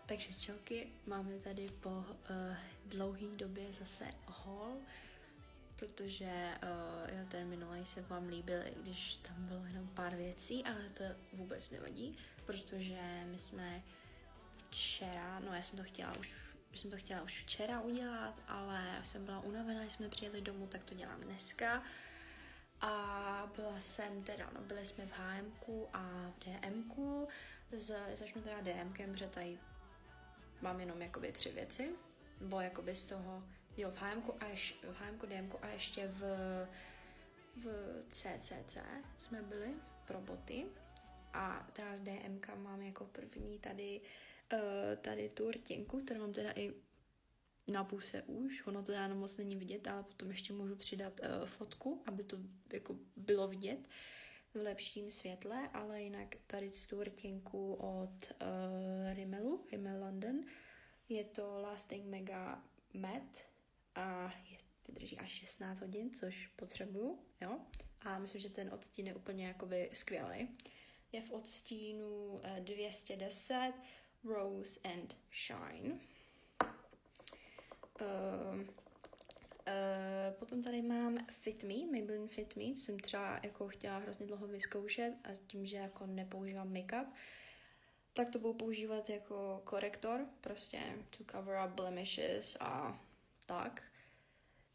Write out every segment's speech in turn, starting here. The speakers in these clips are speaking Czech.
Takže čauky, máme tady po dlouhé době zase haul, protože ten minulý se vám líbil, i když tam bylo jenom pár věcí, ale to vůbec nevadí, protože my jsme včera, já jsem to chtěla už včera udělat, ale jsem byla unavená, když jsme přijeli domů, tak to dělám dneska. A byli jsme v H&Mku a v DMku. Začnu teda DMkem, protože tady mám jenom jakoby 3 věci. Nebo jakoby z toho, v H&Mku, DMku a ještě v CCC jsme byli pro boty. A teda z DMka mám jako první tady tu rtěnku, kterou mám teda i na puse už, ono to dáno moc není vidět, ale potom ještě můžu přidat fotku, aby to jako bylo vidět v lepším světle, ale jinak tady tu rtěnku od Rimmel London, je to Lasting Mega Matte a vydrží až 16 hodin, což potřebuju, jo, a myslím, že ten odstín je úplně jakoby skvělý. Je v odstínu 210 Rose and Shine. Potom tady mám Fit Me, Maybelline Fit Me, jsem třeba jako chtěla hrozně dlouho vyzkoušet a tím, že jako nepoužívám make-up, tak to budu používat jako korektor, prostě to cover up blemishes a tak.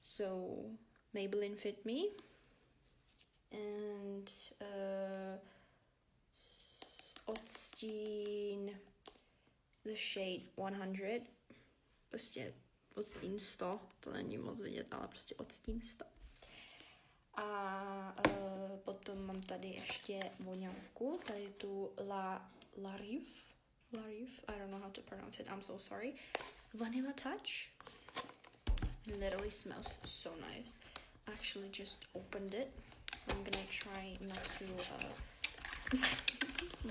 So, Maybelline Fit Me and odstín the shade 100, prostě odstín 100, to není moc vidět, ale prostě odstín 100. A potom mám tady ještě voňavku, tady tu Larive, I don't know how to pronounce it, I'm so sorry. Vanilla Touch. It literally smells so nice. I actually just opened it. I'm gonna try not to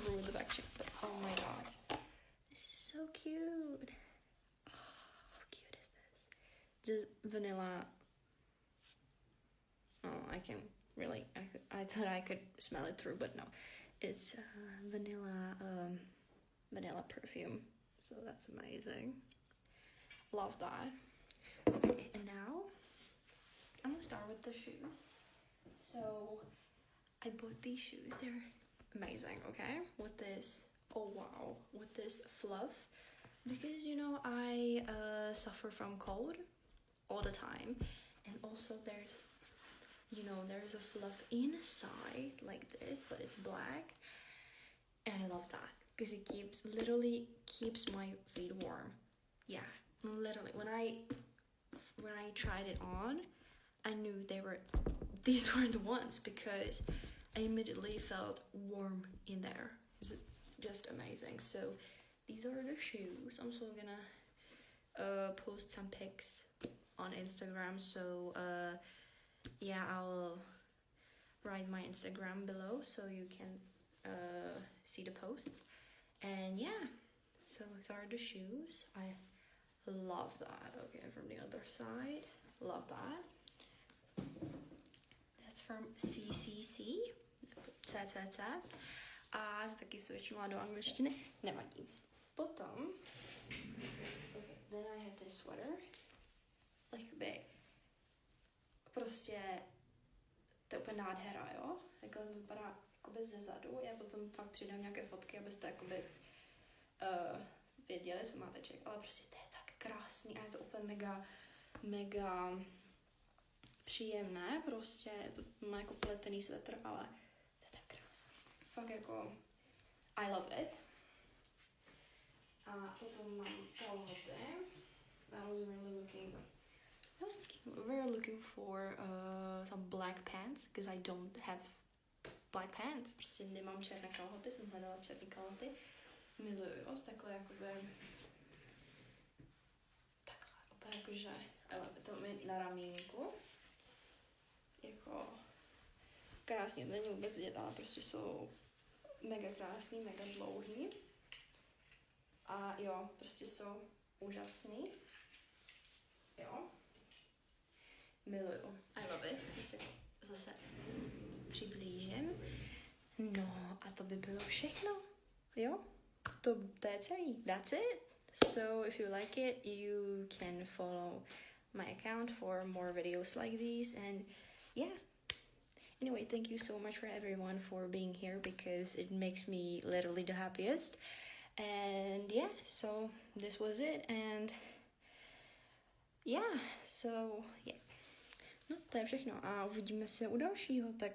ruin the packaging, but oh my god. This is so cute. Just vanilla. Oh, I thought I could smell it through, but no. It's vanilla perfume. So that's amazing. Love that. Okay, and now I'm gonna start with the shoes. So I bought these shoes. They're amazing, okay? With this fluff. Because, I suffer from cold all the time, and also there's a fluff inside like this, but it's black, and I love that because it literally keeps my feet warm. Yeah, literally when I tried it on, I knew these were the ones, because I immediately felt warm in there. It's just amazing. So these are the shoes. I'm still gonna post some pics on Instagram, so I'll write my Instagram below so you can see the posts. And so these are the shoes. I love that. Okay, from the other side, love that. That's from CCC. A taky switchla do angličtiny, nevadí. Potom, okay, then I have this sweater. Prostě to je úplně nádhera, jo? Jak to vypadá jakoby ze zadu. Já potom fakt přidám nějaké fotky, abyste jakoby věděli, co máte ček. Ale prostě to je tak krásný a je to úplně mega příjemné. Prostě to má jako pletený svetr, ale to je tak krásný. Fakt jako I love it. A potom mám kalhoty. I was very looking for some black pants, because I don't have black pants. Prostě nemám černé kalhoty, jsem hledala černé kalhoty. Miluju, takhle jakože, ale to mi na ramínku. Jako krásně, to není vůbec vidět, ale prostě jsou mega krásný, mega dlouhý. A jo, prostě jsou úžasný. Jo. Miluju. I love it. Zase přiblížím. No a to by bylo všechno. Jo? To je celý. That's it. So if you like it, you can follow my account for more videos like these. And yeah, anyway, thank you so much for everyone for being here, because it makes me literally the happiest. And yeah, so this was it. And yeah, so yeah. No, to je všechno a uvidíme se u dalšího, tak